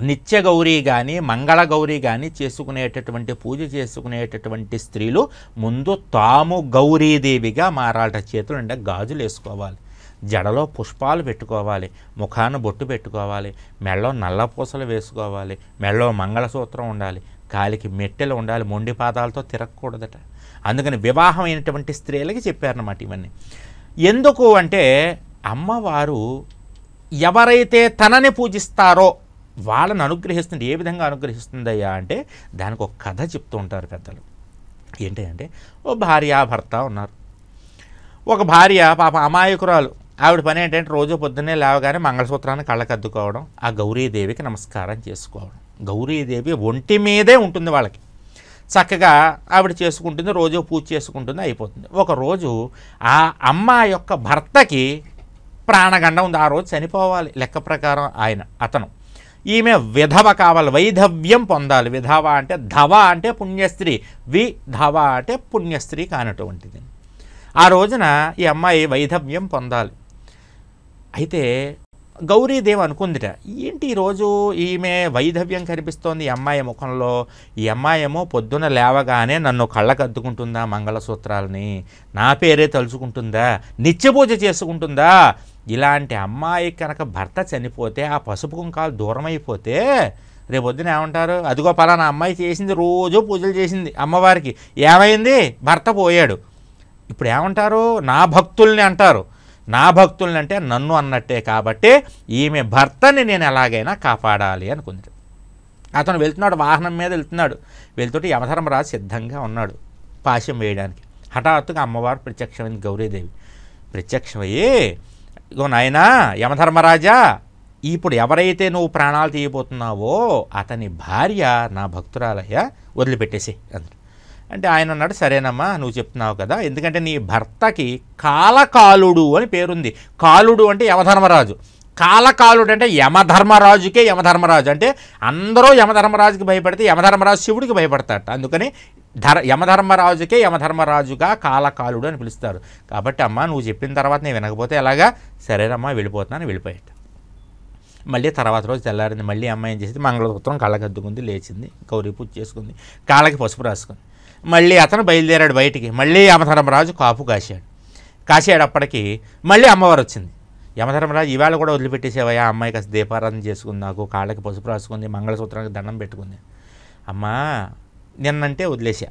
నిత్య గౌరీ కానీ మంగళ గౌరీ కానీ చేసుకునేటటువంటి పూజ చేసుకునేటటువంటి స్త్రీలు ముందు తాము గౌరీదేవిగా మారాలట. చేతులు నిండా గాజులు వేసుకోవాలి, జడలో పుష్పాలు పెట్టుకోవాలి, ముఖాన బొట్టు పెట్టుకోవాలి, మెడలో నల్ల పూసలు వేసుకోవాలి, మెడలో మంగళసూత్రం ఉండాలి, కాలికి మెట్టెలు ఉండాలి, మొండి పాదాలతో తిరగకూడదట. అందుకని వివాహమైనటువంటి స్త్రీలకి చెప్పారన్నమాట ఇవన్నీ. ఎందుకు అంటే అమ్మవారు ఎవరైతే తనని పూజిస్తారో వాళ్ళని అనుగ్రహిస్తుంది. ఏ విధంగా అనుగ్రహిస్తుందయ్యా అంటే దానికి ఒక కథ చెప్తూ ఉంటారు పెద్దలు. ఏంటి అంటే, ఓ భార్య భర్త ఉన్నారు. ఒక భార్య పాప అమాయకురాలు. ఆవిడ పని ఏంటంటే రోజు పొద్దున్నే లేవగానే మంగళసూత్రాన్ని కళ్ళకద్దుకోవడం, ఆ గౌరీదేవికి నమస్కారం చేసుకోవడం. గౌరీదేవి ఒంటి మీదే ఉంటుంది వాళ్ళకి. చక్కగా ఆవిడ చేసుకుంటుంది, రోజు పూజ చేసుకుంటుంది, అయిపోతుంది. ఒకరోజు ఆ అమ్మ యొక్క భర్తకి ప్రాణగండం ఉంది. ఆ రోజు చనిపోవాలి లెక్క ప్రకారం అతను. ఈమె విధవ కావాలి, వైధవ్యం పొందాలి. విధవ అంటే ధవ అంటే పుణ్యస్త్రీ, విధవ అంటే పుణ్యస్త్రీ కానటువంటిది. ఆ రోజున ఈ అమ్మాయి వైధవ్యం పొందాలి. అయితే గౌరీదేవి అనుకుందిట, ఏంటి ఈరోజు ఈమె వైధవ్యం కనిపిస్తోంది ఈ అమ్మాయి ముఖంలో. ఈ అమ్మాయి ఏమో పొద్దున లేవగానే నన్ను కళ్ళకద్దుకుంటుందా మంగళసూత్రాలని, నా పేరే తలుచుకుంటుందా, నిత్య పూజ చేసుకుంటుందా. ఇలాంటి అమ్మాయి కనుక భర్త చనిపోతే, ఆ పసుపు కుంకాలు దూరం అయిపోతే రేపొద్దున ఏమంటారు, అదిగో పలానా అమ్మాయి చేసింది, రోజు పూజలు చేసింది అమ్మవారికి, ఏమైంది, భర్త పోయాడు. ఇప్పుడు ఏమంటారు, నా భక్తుల్ని అంటారు. నా భక్తుల్ని అంటే నన్ను అన్నట్టే. కాబట్టి ఈమె భర్తని నేను ఎలాగైనా కాపాడాలి అనుకుంది. అతను వెళ్తున్నాడు, వాహనం మీద వెళ్తున్నాడు. వెళ్తుంటే యమధర్మరాజు సిద్ధంగా ఉన్నాడు పాశం వేయడానికి. హఠాత్తుగా అమ్మవారు ప్రత్యక్షమైంది. గౌరీదేవి ప్రత్యక్షమయ్యి, ఇగో నాయనా యమధర్మరాజా, ఇప్పుడు ఎవరైతే నువ్వు ప్రాణాలు తీయబోతున్నావో అతని భార్య నా భక్తురాలయ్యా, వదిలిపెట్టేసి అందరు. అంటే ఆయన అన్నాడు, సరేనమ్మా నువ్వు చెప్తున్నావు కదా, ఎందుకంటే నీ భర్తకి కాలకాలుడు అని పేరుంది. కాలుడు అంటే యమధర్మరాజు, కాలకాలుడు అంటే యమధర్మరాజుకే యమధర్మరాజు. అంటే అందరూ యమధర్మరాజుకి భయపడితే యమధర్మరాజు శివుడికి భయపడతాడు. అందుకని యమధర్మరాజుకే యమధర్మరాజుగా కాలకాలుడు అని పిలుస్తారు. కాబట్టి అమ్మ నువ్వు చెప్పిన తర్వాత నేను వినకపోతే ఎలాగా, సరేనమ్మా వెళ్ళిపోతున్నాను, వెళ్ళిపోయాట. మళ్ళీ తర్వాత రోజు తెల్లారింది. మళ్ళీ అమ్మాయి ఏం చేసింది, మంగళసూత్రం కళ్ళకద్దుకుంది, లేచింది, గౌరీ పూజ చేసుకుంది, కాళ్ళకి పసుపు రాసుకుంది. మళ్ళీ అతను బయలుదేరాడు బయటికి. మళ్ళీ యమధర్మరాజు కాపు కాసాడప్పటికి మళ్ళీ అమ్మవారు వచ్చింది. యమధర్మరాజు ఈవేళ కూడా వదిలిపెట్టేసేవయ్యా, అమ్మాయి కాస్త దీపారాధన చేసుకుంది, నాకు కాళ్ళకి పసుపు రాసుకుంది, మంగళసూత్రానికి దండం పెట్టుకుంది. అమ్మా నిన్నంటే వదిలేసా,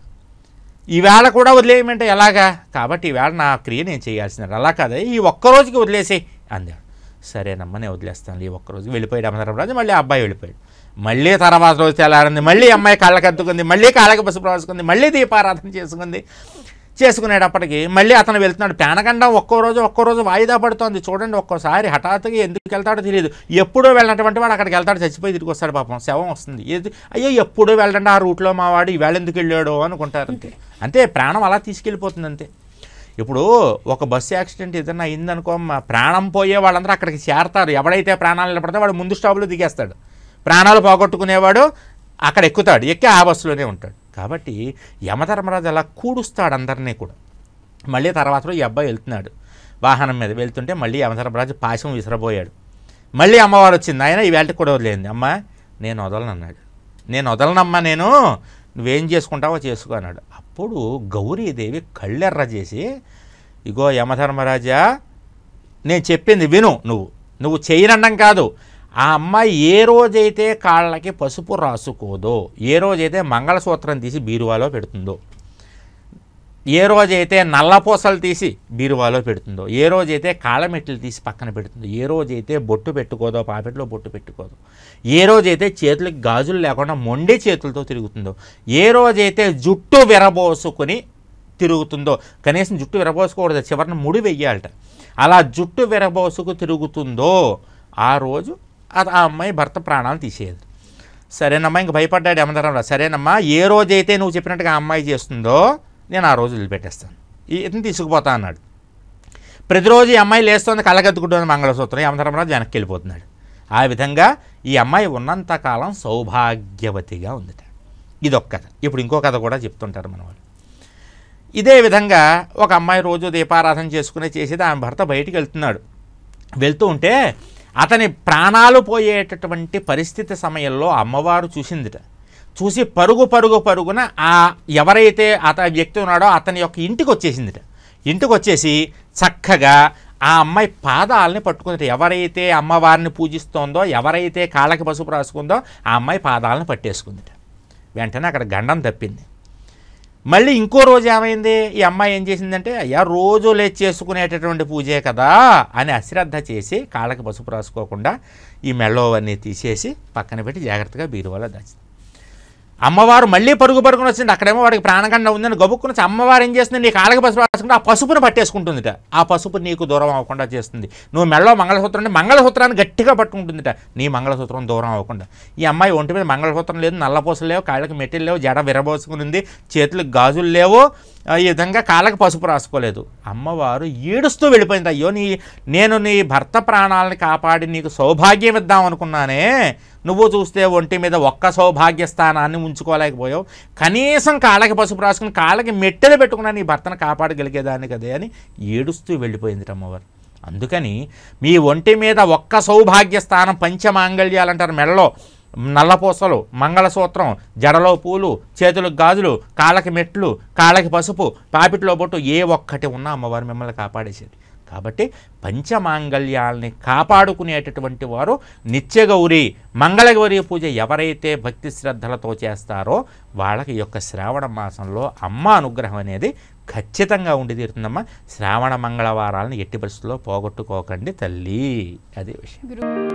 ఈవేళ కూడా వదిలేయమంటే ఎలాగా, కాబట్టి ఈవేళ నా క్రియ నేను చేయాల్సింది, అలా కాదా ఈ ఒక్కరోజుకి వదిలేసేయి అందాడు. సరేనమ్మా నేను వదిలేస్తాను, ఈ ఒక్కరోజు. వెళ్ళిపోయాడు యమధర్మరాజు. మళ్ళీ అబ్బాయి వెళ్ళిపోయాడు. మళ్ళీ తర్వాత రోజు తెల్లారింది. మళ్ళీ అమ్మాయి కళ్ళకద్దుకుంది, మళ్ళీ కాళ్ళకి పసుపు రాసుకుంది, మళ్ళీ దీపారాధన చేసుకునేటప్పటికి మళ్ళీ అతను వెళ్తున్నాడు. ప్రాణగండం ఒక్కో రోజు వాయిదా పడుతోంది. చూడండి, ఒక్కోసారి హఠాత్తుగా ఎందుకు వెళ్తాడో తెలియదు. ఎప్పుడూ వెళ్ళినటువంటి వాడు అక్కడికి వెళ్తాడు, చచ్చిపోయి తిరిగి వస్తాడు, పాపం శవం వస్తుంది. అయ్యో ఎప్పుడూ వెళ్ళండి ఆ రూట్లో మా వాడు ఈవేళ ఎందుకు వెళ్ళాడో అనుకుంటారు. అంతే ప్రాణం అలా తీసుకెళ్ళిపోతుంది అంతే. ఇప్పుడు ఒక బస్సు యాక్సిడెంట్ ఏదైనా అయిందనుకో, ప్రాణం పోయే వాళ్ళందరూ అక్కడికి చేరతారు. ఎవడైతే ప్రాణాలు నిలబడితే వాడు ముందు స్టాప్లో దిగేస్తాడు. ప్రాణాలు పోగొట్టుకునేవాడు అక్కడ ఎక్కుతాడు, ఎక్కి ఆ బస్సులోనే ఉంటాడు. కాబట్టి యమధర్మరాజు అలా కూడుస్తాడు అందరినీ కూడా. మళ్ళీ తర్వాత రోజు ఈ అబ్బాయి వెళ్తున్నాడు వాహనం మీద. వెళ్తుంటే మళ్ళీ యమధర్మరాజు పాశం విసిరబోయాడు. మళ్ళీ అమ్మవారు వచ్చింది. ఆయన ఈ వేళకి కూడా వదిలేంది. అమ్మ నేను వదలను అన్నాడు. నేను వదలనమ్మా, నేను నువ్వేం చేసుకుంటావో చేసుకో అన్నాడు. అప్పుడు గౌరీదేవి కళ్ళెర్ర చేసి, ఇగో యమధర్మరాజా నేను చెప్పింది విను, నువ్వు చేయనండం కాదు. ఆ అమ్మాయి ఏ రోజైతే కాళ్ళకి పసుపు రాసుకోదో, ఏ రోజైతే మంగళసూత్రం తీసి బీరువాలో పెడుతుందో, ఏ రోజైతే నల్లపూసలు తీసి బీరువాలో పెడుతుందో, ఏ రోజైతే కాళ్ళమెట్లు తీసి పక్కన పెడుతుందో, ఏ రోజైతే బొట్టు పెట్టుకోదో, పాపెట్లో బొట్టు పెట్టుకోదో, ఏ రోజైతే చేతులకి గాజులు లేకుండా మొండి చేతులతో తిరుగుతుందో, ఏ రోజైతే జుట్టు విరబోసుకుని తిరుగుతుందో, కనీసం జుట్టు విరబోసుకోకూడదు, చివరిని ముడి వెయ్యాలట, అలా జుట్టు విరబోసుకు తిరుగుతుందో ఆ రోజు ఆ అమ్మాయి భర్త ప్రాణాలు తీసేది. సరేనమ్మా ఇంక భయపడ్డాడు యమధర్మరాజు. సరేనమ్మా ఏ రోజైతే నువ్వు చెప్పినట్టుగా ఆ అమ్మాయి చేస్తుందో నేను ఆ రోజు వదిలిపెట్టేస్తాను, ఇతను తీసుకుపోతా అన్నాడు. ప్రతిరోజు ఈ అమ్మాయి లేస్తుంది, కళ్ళకద్దుకుంటుంది మంగళసూత్రం. యమధర్మరాజు వెనక్కి వెళ్ళిపోతున్నాడు. ఆ విధంగా ఈ అమ్మాయి ఉన్నంతకాలం సౌభాగ్యవతిగా ఉందిట. ఇదొక కథ. ఇప్పుడు ఇంకో కథ కూడా చెప్తుంటారు మన వాళ్ళు. ఇదే విధంగా ఒక అమ్మాయి రోజు దీపారాధన చేసేది. ఆమె భర్త బయటికి వెళ్తున్నాడు. వెళ్తూ ఉంటే అతని ప్రాణాలు పోయేటటువంటి పరిస్థితి సమయంలో అమ్మవారు చూసిందిట. చూసి పరుగున ఎవరైతే వ్యక్తి ఉన్నాడో అతని యొక్క ఇంటికి వచ్చేసిందిట. ఇంటికి వచ్చేసి చక్కగా ఆ అమ్మాయి పాదాలని పట్టుకుంది. ఎవరైతే అమ్మవారిని పూజిస్తోందో, ఎవరైతే కాళ్ళకి పసుపు రాసుకుందో ఆ అమ్మాయి పాదాలను పట్టేసుకుందిట. వెంటనే అక్కడ గండం తప్పింది. మళ్ళీ ఇంకో రోజు ఏమైంది, ఈ అమ్మాయి ఏం చేసిందంటే అయ్యా రోజు లేచి చేసుకునేటటువంటి పూజే కదా అని అశ్రద్ధ చేసి కాళ్ళకి పసుపు రాసుకోకుండా ఈ మెళ్ళో అన్నీ తీసేసి పక్కన పెట్టి జాగ్రత్తగా బీరువాలో దాచింది. అమ్మవారు మళ్ళీ పరుగున వచ్చింది. అక్కడేమో వాడికి ప్రాణగండ ఉందని గబుక్కుని అమ్మవారు ఏం చేస్తుంది, నీ కాళ్ళకి పసుపు రాసుకుంటే ఆ పసుపుని పట్టేసుకుంటుందిట. ఆ పసుపు నీకు దూరం అవ్వకుండా చేస్తుంది. నువ్వు మెళ్ళో మంగళసూత్రం అంటే మంగళసూత్రాన్ని గట్టిగా పట్టుకుంటుందిట, నీ మంగళసూత్రం దూరం అవ్వకుండా. ఈ అమ్మాయి ఒంటి మీద మంగళసూత్రం లేదు, నల్లపూసలు లేవు, కాళ్ళకి మెట్టెలు లేవు, జడ విరబోసుకుని ఉంది, చేతులకు గాజులు లేవు, ఈ విధంగా కాళ్ళకి పసుపు రాసుకోలేదు. అమ్మవారు ఏడుస్తూ వెళ్ళిపోయింది. అయ్యో నేను నీ భర్త ప్రాణాలని కాపాడి నీకు సౌభాగ్యం ఇద్దాం అనుకున్నానే, నువ్వు చూస్తే ఒంటి మీద ఒక్క సౌభాగ్య స్థానాన్ని ఉంచుకోలేకపోయావు, కనీసం కాళ్ళకి పసుపు రాసుకుని కాళ్ళకి మెట్టెలు పెట్టుకున్నా నీ భర్తను కాపాడగలిగేదాన్ని కదే అని ఏడుస్తూ వెళ్ళిపోయింది అమ్మవారు. అందుకని మీ ఒంటి మీద ఒక్క సౌభాగ్య స్థానం, పంచమాంగళ్యాలు అంటారు, మెడలో నల్లపూసలు, మంగళసూత్రం, జడలో పూలు, చేతులకు గాజులు, కాళ్ళకి మెట్లు, కాళ్ళకి పసుపు, పాపిట్లో బొట్టు, ఏ ఒక్కటి ఉన్నా అమ్మవారు మిమ్మల్ని కాపాడేసేది. కాబట్టి పంచమాంగళ్యాల్ని కాపాడుకునేటటువంటి వారు నిత్యగౌరి, మంగళగౌరి పూజ ఎవరైతే భక్తి శ్రద్ధలతో చేస్తారో వాళ్ళకి యొక్క శ్రావణ మాసంలో అమ్మ అనుగ్రహం అనేది ఖచ్చితంగా ఉండి తీరుతుందమ్మా. శ్రావణ మంగళవారాలను ఎట్టి పరిస్థితుల్లో పోగొట్టుకోకండి తల్లి, అదే విషయం.